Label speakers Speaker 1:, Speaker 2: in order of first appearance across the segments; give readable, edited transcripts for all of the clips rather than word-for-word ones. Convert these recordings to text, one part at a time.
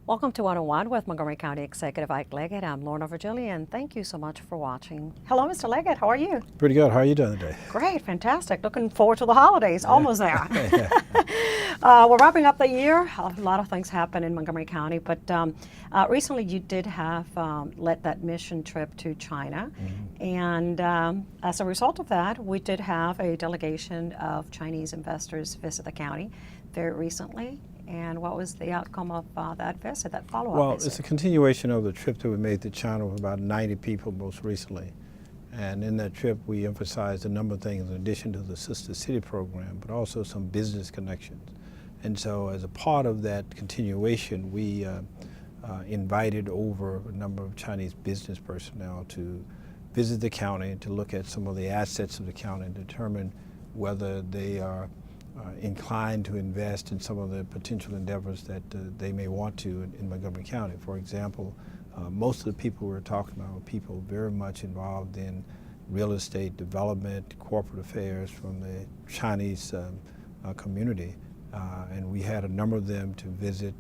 Speaker 1: Welcome to 101 with Montgomery County Executive Ike Leggett. I'm Lorna Virgilia, and thank you so much for watching. Hello, Mr. Leggett. How are you?
Speaker 2: Pretty good. How are you doing today?
Speaker 1: Great, fantastic. Looking forward to the holidays. Almost there.
Speaker 2: Yeah.
Speaker 1: We're wrapping up the year. A lot of things happen in Montgomery County, but recently you did have led that mission trip to China, and as a result of that, we did have a delegation of Chinese investors visit the county very recently. And what was the outcome of that visit, that follow-up
Speaker 2: Well,
Speaker 1: visit?
Speaker 2: it's a continuation of the trip that we made to China with about 90 people most recently. And in that trip, we emphasized a number of things in addition to the Sister City program, but also some business connections. And so as a part of that continuation, we invited over a number of Chinese business personnel to visit the county, to look at some of the assets of the county and determine whether they are inclined to invest in some of the potential endeavors that they may want to in Montgomery County. For example, most of the people we're talking about are people very much involved in real estate development, corporate affairs from the Chinese community. And we had a number of them to visit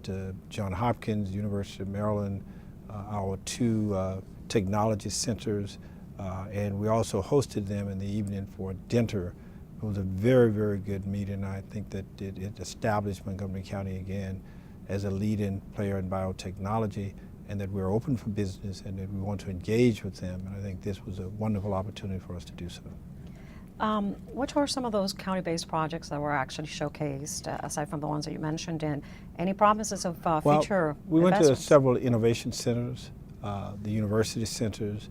Speaker 2: Johns Hopkins, University of Maryland, our two technology centers, and we also hosted them in the evening for dinner. It was a very, very good meeting. I think that it established Montgomery County again as a leading player in biotechnology, and that we're open for business and that we want to engage with them. And I think this was a wonderful opportunity for us to do so.
Speaker 1: Which are some of those county-based projects that were actually showcased, aside from the ones that you mentioned, and any promises of future
Speaker 2: we went to
Speaker 1: investments?
Speaker 2: several innovation centers, the university centers.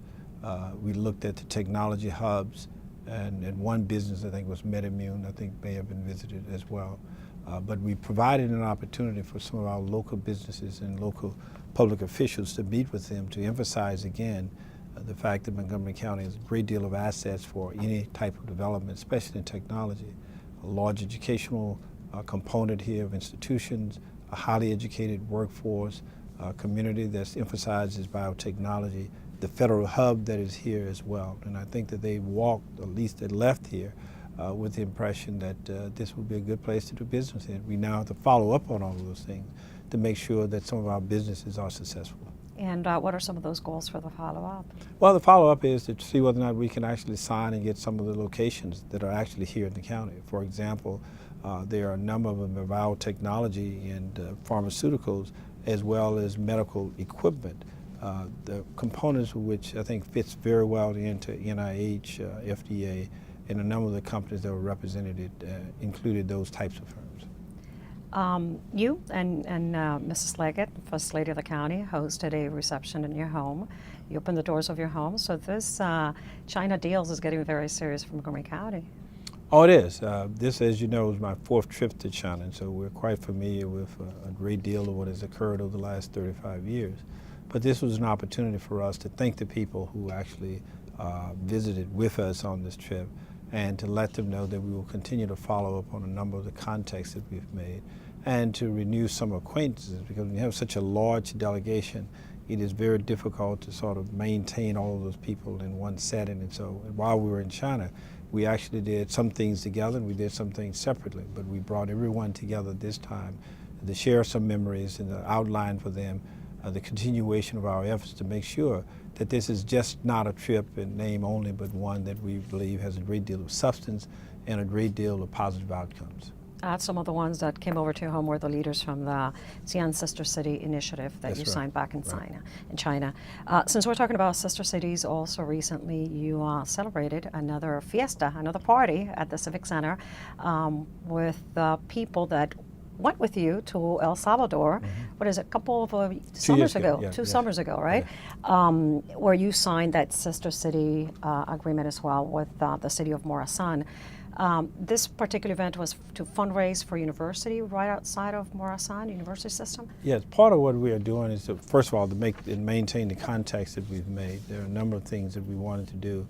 Speaker 2: We looked at the technology hubs. And one business, I think, was MedImmune, I think may have been visited as well. But we provided an opportunity for some of our local businesses and local public officials to meet with them to emphasize again the fact that Montgomery County has a great deal of assets for any type of development, especially in technology. A large educational component here of institutions, a highly educated workforce, a community that emphasizes biotechnology, the federal hub that is here as well. And I think that they walked, at least they left here, with the impression that this would be a good place to do business in. We now have to follow up on all of those things to make sure that some of our businesses are successful.
Speaker 1: And what are some of those goals for the follow-up?
Speaker 2: Well, the follow-up is to see whether or not we can actually sign and get some of the locations that are actually here in the county. For example, there are a number of them in biotechnology and pharmaceuticals, as well as medical equipment. The components of which I think fits very well into NIH, FDA, and a number of the companies that were represented included those types of firms.
Speaker 1: You and Mrs. Leggett, First Lady of the County, hosted a reception in your home. You opened the doors of your home, so this China deals is getting very serious for Montgomery County.
Speaker 2: Oh, it is. This, as you know, is my fourth trip to China, and so we're quite familiar with a great deal of what has occurred over the last 35 years. But this was an opportunity for us to thank the people who actually visited with us on this trip and to let them know that we will continue to follow up on a number of the contacts that we've made and to renew some acquaintances, because when you have such a large delegation, it is very difficult to sort of maintain all of those people in one setting. And so while we were in China, we actually did some things together and we did some things separately, but we brought everyone together this time to share some memories and to outline for them the continuation of our efforts to make sure that this is just not a trip in name only, but one that we believe has a great deal of substance and a great deal of positive outcomes.
Speaker 1: Some of the ones that came over to your home were the leaders from the Xi'an Sister City initiative that you signed back in China. Since we're talking about sister cities, also recently you celebrated another fiesta, another party at the Civic Center with people that went with you to El Salvador. What is it, a couple of summers ago? Two summers ago, right? Yeah. Where you signed that Sister City agreement as well with the city of Morazan. This particular event was to fundraise for university right outside of Morazan University System?
Speaker 2: Yes, part of what we are doing is to, first of all, to make and maintain the contacts that we've made. There are a number of things that we wanted to do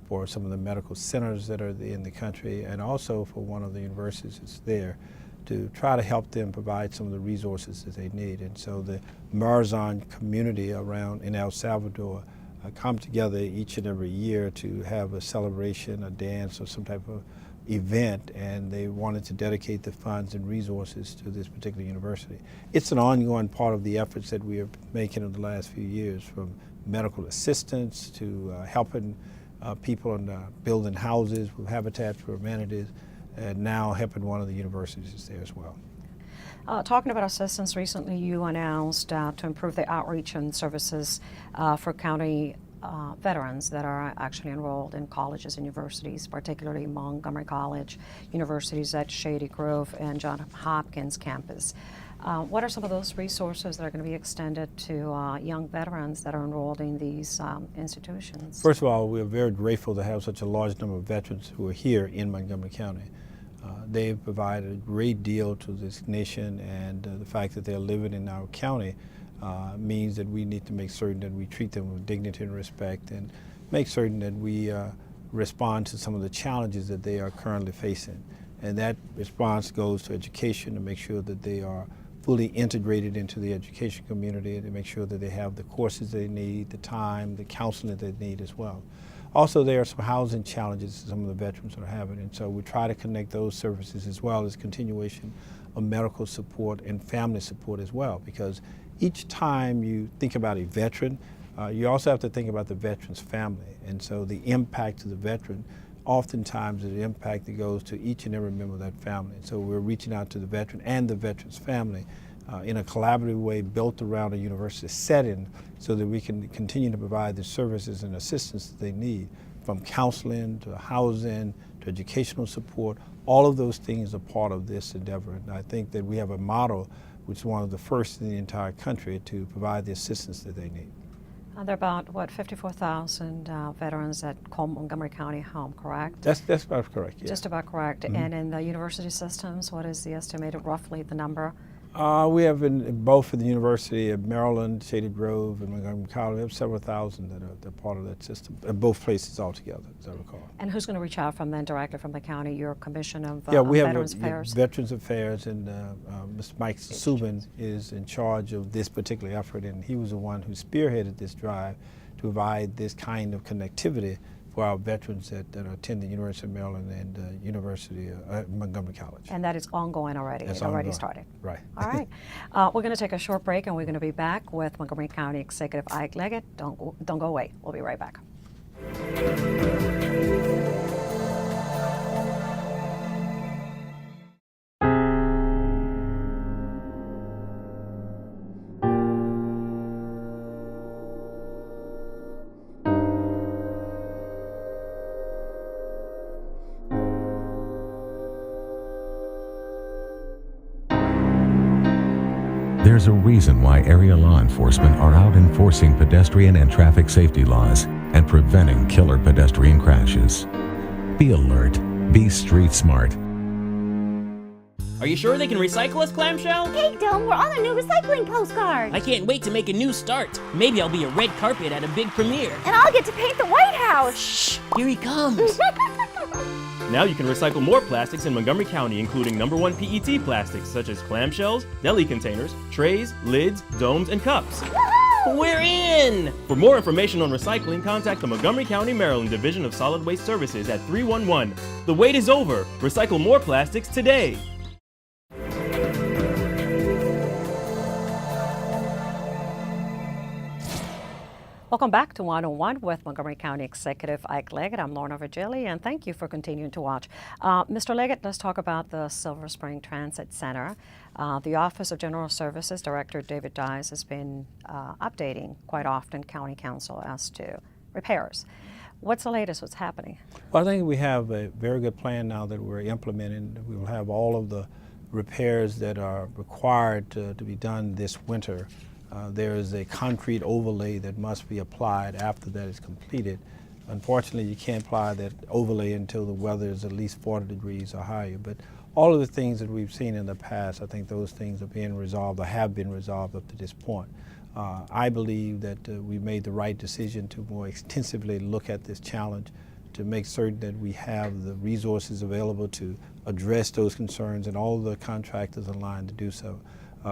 Speaker 2: for some of the medical centers that are in the country, and also for one of the universities that's there, to try to help them provide some of the resources that they need. And so the Morazan community around in El Salvador come together each and every year to have a celebration, a dance, or some type of event, and they wanted to dedicate the funds and resources to this particular university. It's an ongoing part of the efforts that we are making in the last few years, from medical assistance to helping people in building houses with Habitat for Humanities, and now helping one of the universities there as well.
Speaker 1: Talking about assistance, recently you announced to improve the outreach and services for county veterans that are actually enrolled in colleges and universities, particularly Montgomery College, universities at Shady Grove and Johns Hopkins campus. What are some of those resources that are going to be extended to young veterans that are enrolled in these institutions?
Speaker 2: First of all, we are very grateful to have such a large number of veterans who are here in Montgomery County. They've provided a great deal to this nation, and the fact that they're living in our county means that we need to make certain that we treat them with dignity and respect, and make certain that we respond to some of the challenges that they are currently facing. And that response goes to education, to make sure that they are fully integrated into the education community, and to make sure that they have the courses they need, the time, the counseling that they need as well. Also, there are some housing challenges that some of the veterans are having, and so we try to connect those services as well as continuation of medical support and family support as well, because each time you think about a veteran, you also have to think about the veteran's family, and so the impact to the veteran oftentimes is the impact that goes to each and every member of that family. So we're reaching out to the veteran and the veteran's family in a collaborative way built around a university setting, so that we can continue to provide the services and assistance that they need, from counseling to housing to educational support. All of those things are part of this endeavor, and I think that we have a model which is one of the first in the entire country to provide the assistance that they need.
Speaker 1: There are about, what, 54,000 veterans that call Montgomery County home, correct?
Speaker 2: That's about correct, yeah.
Speaker 1: Just about correct.
Speaker 2: Mm-hmm.
Speaker 1: And in the university systems, what is the estimated, roughly, the number?
Speaker 2: We have both in the University of Maryland, Shady Grove, and Montgomery College, we have several thousand that are part of that system, both places altogether, as I recall.
Speaker 1: And who's going to reach out from them directly from the county, your Commission of
Speaker 2: we have
Speaker 1: Veterans Affairs?
Speaker 2: Veterans Affairs, and Mr. Mike Subin is in charge of this particular effort, and he was the one who spearheaded this drive to provide this kind of connectivity for our veterans that attend the University of Maryland and University of Montgomery College.
Speaker 1: And that is ongoing already.
Speaker 2: That's
Speaker 1: it already
Speaker 2: ongoing.
Speaker 1: started.
Speaker 2: Right.
Speaker 1: All right. We're going to take a short break, and we're going to be back with Montgomery County Executive Ike Leggett. Don't go away. We'll be right back.
Speaker 3: There's a reason why area law enforcement are out enforcing pedestrian and traffic safety laws and preventing killer pedestrian crashes. Be alert. Be street smart.
Speaker 4: Are you sure they can recycle us, Clamshell?
Speaker 5: Hey, Dome, we're on a new recycling postcard.
Speaker 4: I can't wait to make a new start. Maybe I'll be a red carpet at a big premiere.
Speaker 5: And I'll get to paint the White House.
Speaker 4: Shh, here he comes.
Speaker 6: Now you can recycle more plastics in Montgomery County, including #1 PET plastics such as clamshells, deli containers, trays, lids, domes, and cups.
Speaker 5: Woohoo!
Speaker 4: We're in!
Speaker 6: For more information on recycling, contact the Montgomery County, Maryland Division of Solid Waste Services at 311. The wait is over. Recycle more plastics today.
Speaker 1: Welcome back to 101 with Montgomery County Executive Ike Leggett. I'm Lorna Virgili, and thank you for continuing to watch. Mr. Leggett, let's talk about the Silver Spring Transit Center. The Office of General Services Director David Dyes has been updating quite often County Council as to repairs. What's the latest? What's happening?
Speaker 2: Well, I think we have a very good plan now that we're implementing. We will have all of the repairs that are required to be done this winter. There is a concrete overlay that must be applied after that is completed. Unfortunately, you can't apply that overlay until the weather is at least 40 degrees or higher. But all of the things that we've seen in the past, I think those things are being resolved or have been resolved up to this point. I believe that we made the right decision to more extensively look at this challenge, to make certain that we have the resources available to address those concerns, and all the contractors aligned to do so.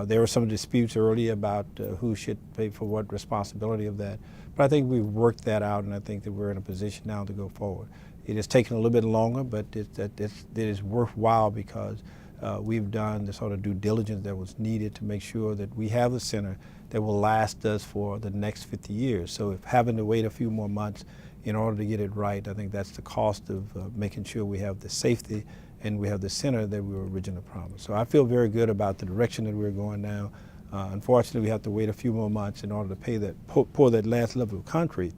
Speaker 2: There were some disputes earlier about who should pay for what responsibility of that, But I think we've worked that out, and I think that we're in a position now to go forward. It has taken a little bit longer, but it is worthwhile because we've done the sort of due diligence that was needed to make sure that we have a center that will last us for the next 50 years. So if having to wait a few more months in order to get it right, I think that's the cost of making sure we have the safety and we have the center that we were originally promised. So I feel very good about the direction that we're going now. Unfortunately, we have to wait a few more months in order to pour that last level of concrete.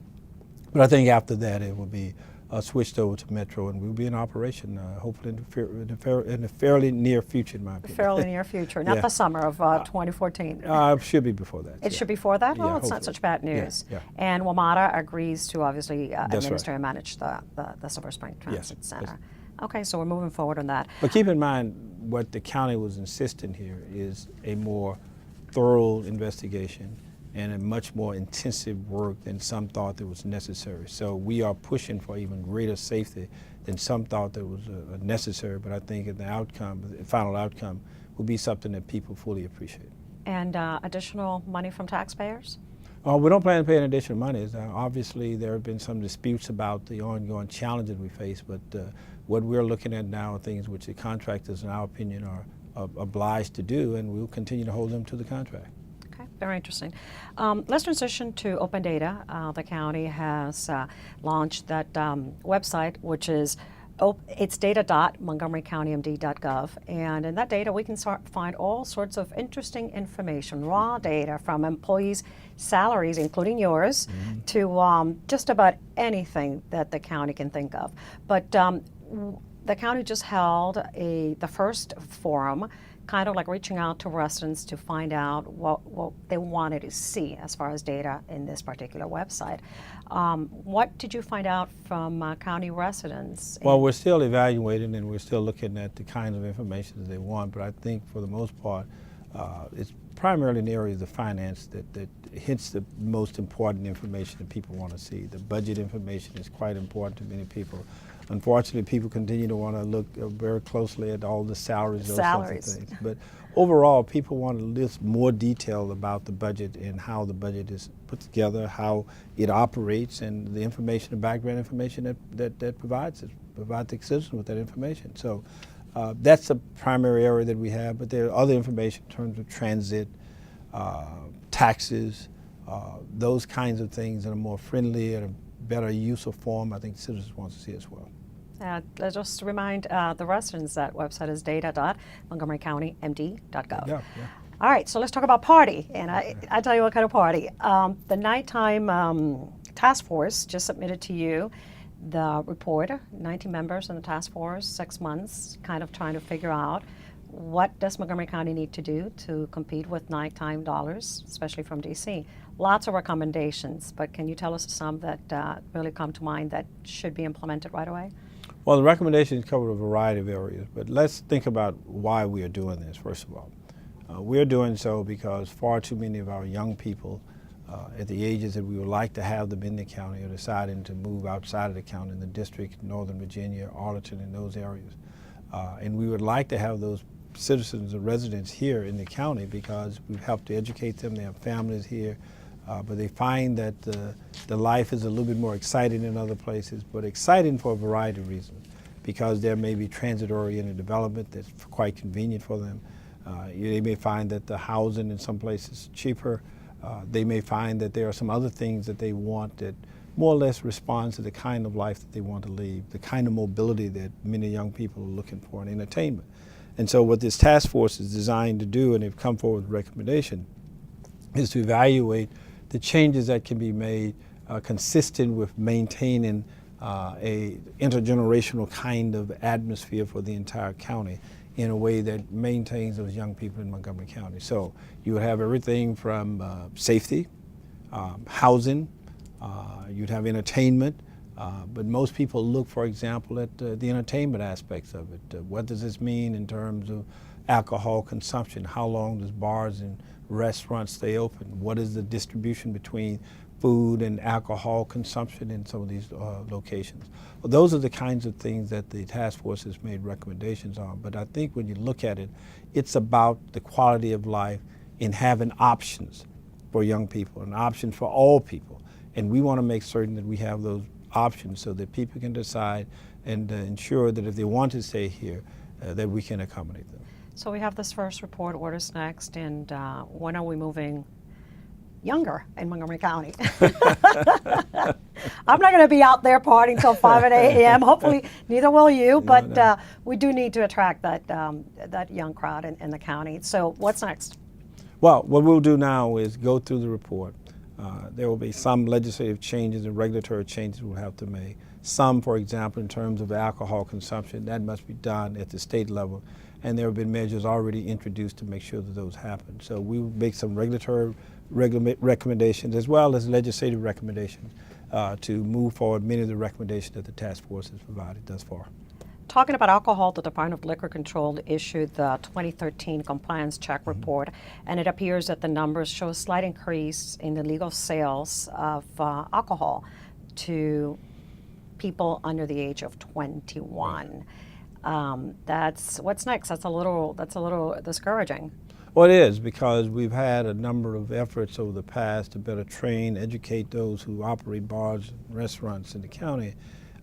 Speaker 2: But I think after that it will be switched over to Metro, and we'll be in operation hopefully in the fairly near future, in my opinion.
Speaker 1: Fairly near future, not
Speaker 2: Yeah.
Speaker 1: the summer of 2014.
Speaker 2: Should be before that.
Speaker 1: It should be before that?
Speaker 2: Yeah,
Speaker 1: Oh, it's not
Speaker 2: hopefully.
Speaker 1: such bad news.
Speaker 2: Yeah.
Speaker 1: And WMATA agrees to obviously
Speaker 2: That's
Speaker 1: administer
Speaker 2: right.
Speaker 1: and manage the Silver Spring Transit
Speaker 2: Yes.
Speaker 1: Center. Okay, so we're moving forward on that.
Speaker 2: But keep in mind, what the county was insisting here is a more thorough investigation and a much more intensive work than some thought that was necessary. So we are pushing for even greater safety than some thought that was necessary, but I think the final outcome will be something that people fully appreciate.
Speaker 1: And additional money from taxpayers?
Speaker 2: We don't plan to pay any additional monies. Obviously, there have been some disputes about the ongoing challenges we face, but what we're looking at now are things which the contractors, in our opinion, are obliged to do, and we'll continue to hold them to the contract.
Speaker 1: Okay, very interesting. Let's transition to open data. The county has launched that website, which is it's data.montgomerycountymd.gov, and in that data we can find all sorts of interesting information, raw data from employees' salaries, including yours, to just about anything that the county can think of. But the county just held the first forum, kind of like reaching out to residents to find out what they wanted to see as far as data in this particular website. What did you find out from county residents?
Speaker 2: Well, we're still evaluating and we're still looking at the kinds of information that they want, but I think for the most part, it's primarily in the areas of finance that hits the most important information that people want to see. The budget information is quite important to many people. Unfortunately, people continue to want to look very closely at all the salaries, those sorts of things. But overall, people want to list more detail about the budget and how the budget is put together, how it operates, and the information, the background information that provides the citizens with that information. So that's the primary area that we have, but there are other information in terms of transit, taxes, those kinds of things that are more friendly and a better use of form, I think citizens want to see as well.
Speaker 1: Let's just remind the residents that website is data.montgomerycountymd.gov.
Speaker 2: Yeah.
Speaker 1: All right, so let's talk about party, and I tell you what kind of party. The nighttime task force just submitted to you the report, 90 members in the task force, 6 months, kind of trying to figure out what does Montgomery County need to do to compete with nighttime dollars, especially from DC. Lots of recommendations, but can you tell us some that really come to mind that should be implemented right away?
Speaker 2: Well, the recommendations cover a variety of areas, but let's think about why we are doing this, first of all. We're doing so because far too many of our young people at the ages that we would like to have them in the county are deciding to move outside of the county, in the district, Northern Virginia, Arlington, in those areas. And we would like to have those citizens or residents here in the county because we've helped to educate them, they have families here, but they find that the life is a little bit more exciting in other places, but exciting for a variety of reasons, because there may be transit-oriented development that's quite convenient for them. They may find that the housing in some places is cheaper. They may find that there are some other things that they want that more or less responds to the kind of life that they want to lead, the kind of mobility that many young people are looking for in entertainment. And so what this task force is designed to do, and they've come forward with a recommendation, is to evaluate the changes that can be made consistent with maintaining a intergenerational kind of atmosphere for the entire county in a way that maintains those young people in Montgomery County. So you would have everything from safety, housing, you'd have entertainment, but most people look, for example, at the entertainment aspects of it. What does this mean in terms of alcohol consumption? How long does bars and restaurants stay open? What is the distribution between food and alcohol consumption in some of these locations? Well, those are the kinds of things that the task force has made recommendations on. But I think when you look at it, it's about the quality of life in having options for young people, an option for all people. And we want to make certain that we have those options so that people can decide and ensure that if they want to stay here, that we can accommodate them.
Speaker 1: So we have this first report, what is next, and when are we moving younger in Montgomery County? I'm not going to be out there partying till 5 a.m. Hopefully, neither will you. But we do need to attract that young crowd in the county. So what's next?
Speaker 2: Well, what we'll do now is go through the report. There will be some legislative changes and regulatory changes we'll have to make. Some, for example, in terms of alcohol consumption, that must be done at the state level. And there have been measures already introduced to make sure that those happen. So we will make some regulatory recommendations as well as legislative recommendations to move forward many of the recommendations that the task force has provided thus far.
Speaker 1: Talking about alcohol, the Department of Liquor Control issued the 2013 compliance check report, and it appears that the numbers show a slight increase in the legal sales of alcohol to people under the age of 21. That's what's next. That's a little discouraging.
Speaker 2: Well, it is, because we've had a number of efforts over the past to better train, educate those who operate bars and restaurants in the county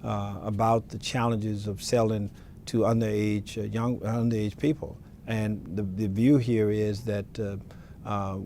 Speaker 2: about the challenges of selling to underage people. And the view here is that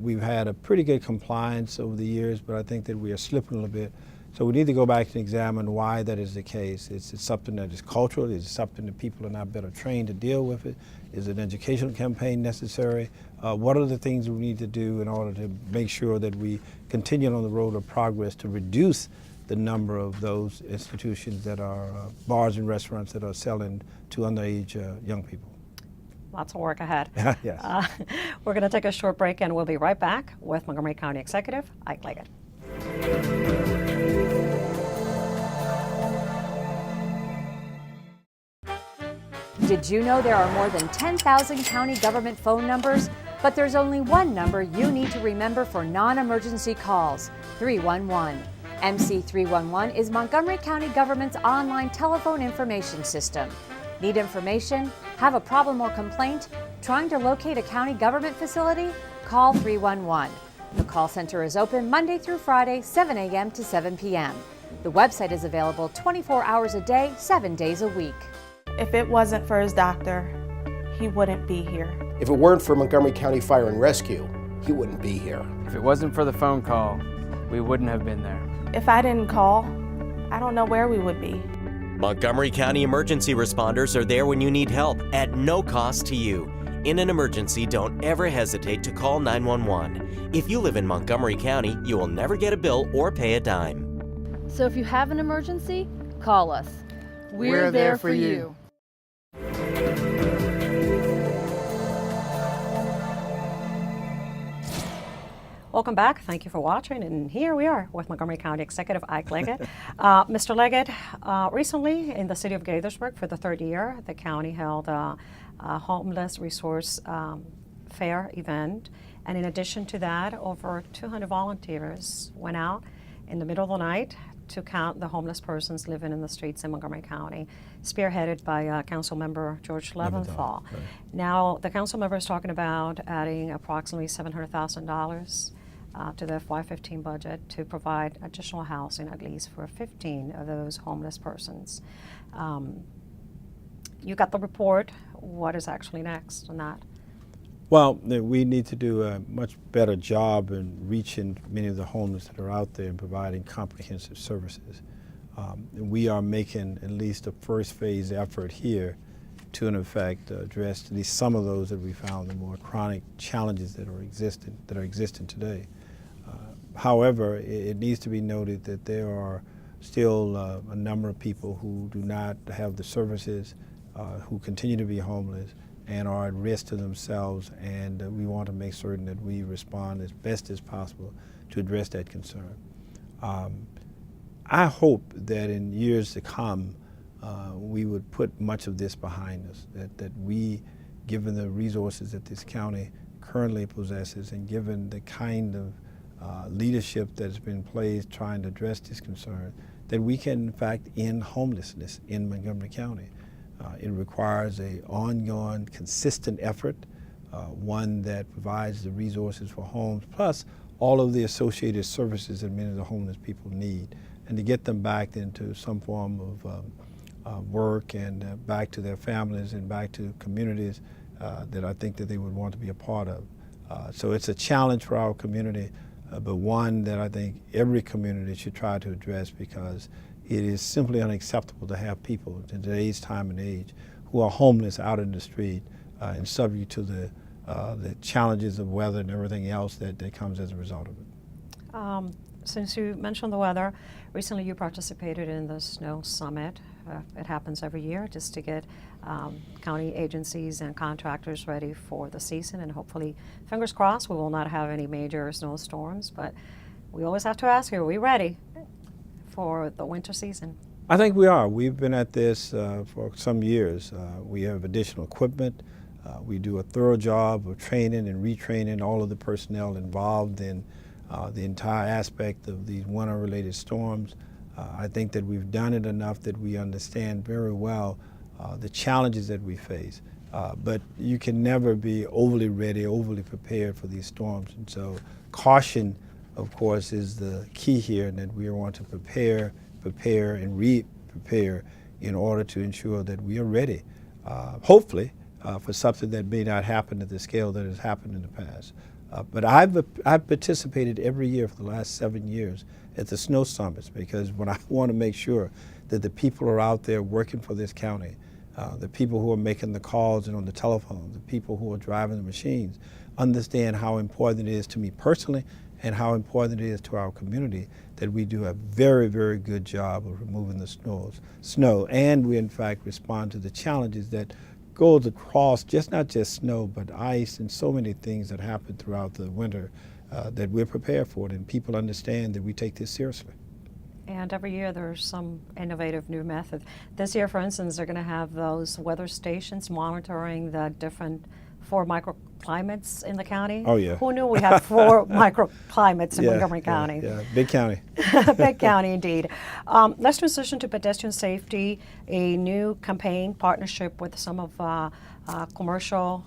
Speaker 2: we've had a pretty good compliance over the years, but I think that we are slipping a little bit. So we need to go back and examine why that is the case. It's something that is cultural. Is it something that people are not better trained to deal with it? Is an educational campaign necessary? What are the things we need to do in order to make sure that we continue on the road of progress to reduce the number of those institutions that are bars and restaurants that are selling to underage young people?
Speaker 1: Lots of work ahead.
Speaker 2: Yes.
Speaker 1: We're going to take a short break, and we'll be right back with Montgomery County Executive Ike Leggett.
Speaker 7: Did you know there are more than 10,000 county government phone numbers? But there's only one number you need to remember for non-emergency calls: 311. MC 311 is Montgomery County government's online telephone information system. Need information? Have a problem or complaint? Trying to locate a county government facility? Call 311. The call center is open Monday through Friday, 7 a.m. to 7 p.m. The website is available 24 hours a day, 7 days a week.
Speaker 8: If it wasn't for his doctor, he wouldn't be here.
Speaker 9: If it weren't for Montgomery County Fire and Rescue, he wouldn't be here.
Speaker 10: If it wasn't for the phone call, we wouldn't have been there.
Speaker 8: If I didn't call, I don't know where we would be.
Speaker 11: Montgomery County emergency responders are there when you need help at no cost to you. In an emergency, don't ever hesitate to call 911. If you live in Montgomery County, you will never get a bill or pay a dime.
Speaker 12: So if you have an emergency, call us. We're there for you.
Speaker 1: Welcome back. Thank you for watching. And here we are with Montgomery County Executive Ike Leggett. Mr. Leggett, recently in the city of Gaithersburg for the third year, the county held a homeless resource fair event. And in addition to that, over 200 volunteers went out in the middle of the night to count the homeless persons living in the streets in Montgomery County, spearheaded by Council Member George Leventhal.
Speaker 2: Right.
Speaker 1: Now, the council member is talking about adding approximately $700,000 to the FY15 budget to provide additional housing, at least for 15 of those homeless persons. You got the report. What is actually next on that?
Speaker 2: Well, we need to do a much better job in reaching many of the homeless that are out there and providing comprehensive services. We are making at least a first phase effort here to, in effect, address at least some of those that we found the more chronic challenges that are existing today. However, it needs to be noted that there are still a number of people who do not have the services, who continue to be homeless and are at risk to themselves, and we want to make certain that we respond as best as possible to address that concern. I hope that in years to come, we would put much of this behind us, that we, given the resources that this county currently possesses and given the kind of leadership that has been placed trying to address this concern, that we can in fact end homelessness in Montgomery County. It requires an ongoing, consistent effort, one that provides the resources for homes, plus all of the associated services that many of the homeless people need, and to get them back into some form of work and back to their families and back to communities that I think that they would want to be a part of. So it's a challenge for our community, but one that I think every community should try to address, because it is simply unacceptable to have people in today's time and age who are homeless out in the street and subject to the challenges of weather and everything else that comes as a result of it.
Speaker 1: Since you mentioned the weather, recently you participated in the Snow Summit. It happens every year just to get county agencies and contractors ready for the season, and hopefully, fingers crossed, we will not have any major snowstorms, but we always have to ask, are we ready for the winter season?
Speaker 2: I think we are. We've been at this for some years. We have additional equipment. We do a thorough job of training and retraining all of the personnel involved in the entire aspect of these winter-related storms. I think that we've done it enough that we understand very well the challenges that we face. But you can never be overly ready, overly prepared for these storms. And so caution, of course, is the key here, and that we want to prepare, and re-prepare in order to ensure that we are ready, hopefully, for something that may not happen at the scale that has happened in the past. But I've participated every year for the last 7 years at the snow summits, because when I want to make sure that the people are out there working for this county, the people who are making the calls and on the telephone, the people who are driving the machines, understand how important it is to me personally and how important it is to our community that we do a very, very good job of removing the snow, and we in fact respond to the challenges that goes across not just snow, but ice and so many things that happen throughout the winter, that we're prepared for it, and people understand that we take this seriously.
Speaker 1: And every year there's some innovative new method. This year, for instance, they're going to have those weather stations monitoring the different 4 microclimates in the county.
Speaker 2: Oh, yeah.
Speaker 1: Who knew we had 4 microclimates in Montgomery County?
Speaker 2: Yeah, big county.
Speaker 1: Big county indeed. Let's transition to pedestrian safety, a new campaign partnership with some of commercial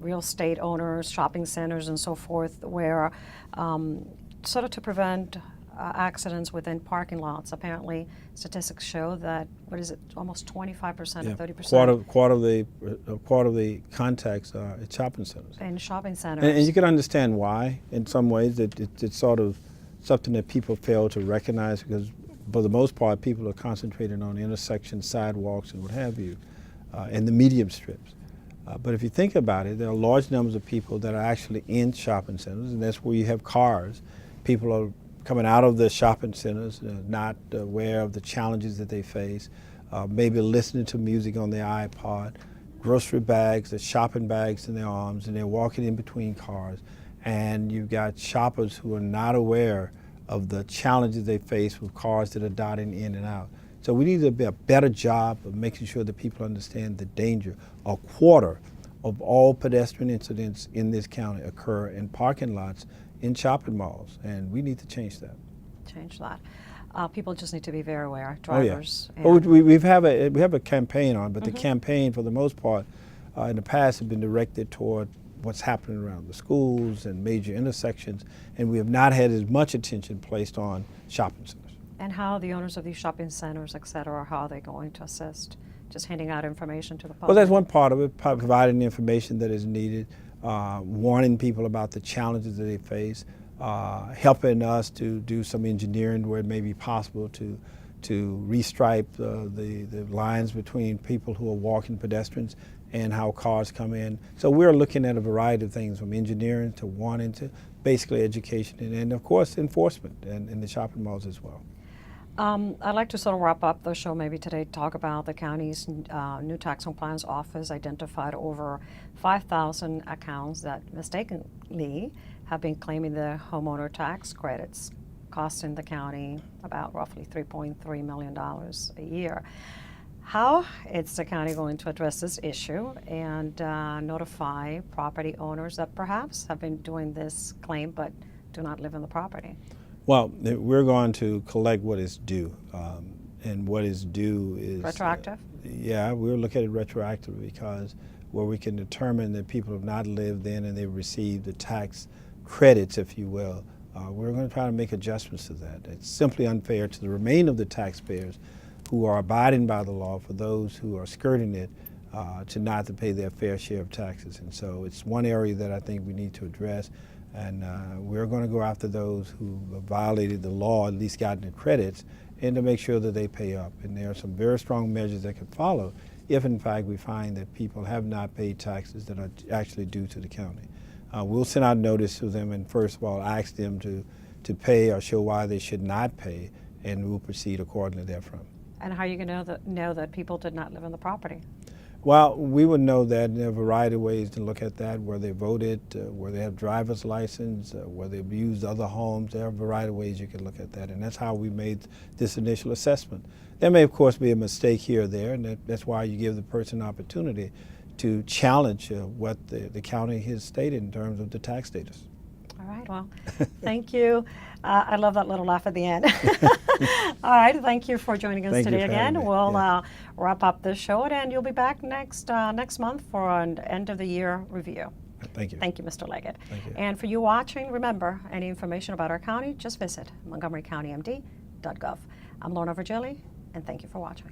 Speaker 1: real estate owners, shopping centers and so forth, where sort of to prevent accidents within parking lots. Apparently, statistics show that, almost 25% or 30%.
Speaker 2: Quarter of the contacts are at shopping centers.
Speaker 1: In shopping centers.
Speaker 2: And you can understand why, in some ways, that it's sort of something that people fail to recognize, because for the most part, people are concentrated on intersections, sidewalks, and what have you, and the medium strips. But if you think about it, there are large numbers of people that are actually in shopping centers, and that's where you have cars. People are coming out of the shopping centers, not aware of the challenges that they face, maybe listening to music on their iPod, grocery bags, the shopping bags in their arms, and they're walking in between cars. And you've got shoppers who are not aware of the challenges they face with cars that are dotting in and out. So we need to do a better job of making sure that people understand the danger. A quarter of all pedestrian incidents in this county occur in parking lots in shopping malls, and we need to change that.
Speaker 1: People just need to be very aware, drivers.
Speaker 2: Oh, yeah. Well, we have a campaign on, but the campaign, for the most part, in the past, have been directed toward what's happening around the schools and major intersections, and we have not had as much attention placed on shopping centers.
Speaker 1: And how the owners of these shopping centers, et cetera, how are they going to assist? Just handing out information to the public?
Speaker 2: Well, that's one part of it, providing the information that is needed, warning people about the challenges that they face, helping us to do some engineering where it may be possible to restripe the lines between people who are walking pedestrians and how cars come in. So we're looking at a variety of things, from engineering to warning to basically education and of course enforcement in the shopping malls as well.
Speaker 1: I'd like to sort of wrap up the show maybe today, talk about the county's new tax compliance office identified over 5,000 accounts that mistakenly have been claiming the homeowner tax credits, costing the county about roughly $3.3 million a year. How is the county going to address this issue and notify property owners that perhaps have been doing this claim but do not live in the property?
Speaker 2: Well, we're going to collect what is due, and what is due is...
Speaker 1: Retroactive?
Speaker 2: Yeah, we'll look at it retroactively, because where we can determine that people have not lived in and they've received the tax credits, if you will, we're going to try to make adjustments to that. It's simply unfair to the remainder of the taxpayers who are abiding by the law for those who are skirting it to not to pay their fair share of taxes. And so it's one area that I think we need to address. And we're going to go after those who have violated the law, at least gotten the credits, and to make sure that they pay up. And there are some very strong measures that could follow if, in fact, we find that people have not paid taxes that are actually due to the county. We'll send out notice to them and, first of all, ask them to pay or show why they should not pay, and we'll proceed accordingly therefrom.
Speaker 1: And how are you going to know that people did not live on the property?
Speaker 2: Well, we would know that. There are a variety of ways to look at that, where they voted, where they have driver's license, where they've used other homes. There are a variety of ways you can look at that, and that's how we made this initial assessment. There may, of course, be a mistake here or there, and that's why you give the person an opportunity to challenge what the county has stated in terms of the tax status.
Speaker 1: All right, well, thank you. I love that little laugh at the end. All right, thank you for joining us today again. We'll wrap up this show, and you'll be back next month for an end-of-the-year review.
Speaker 2: Thank you.
Speaker 1: Thank you, Mr. Leggett.
Speaker 2: Thank you.
Speaker 1: And for you watching, remember, any information about our county, just visit montgomerycountymd.gov. I'm Lorna Virgili, and thank you for watching.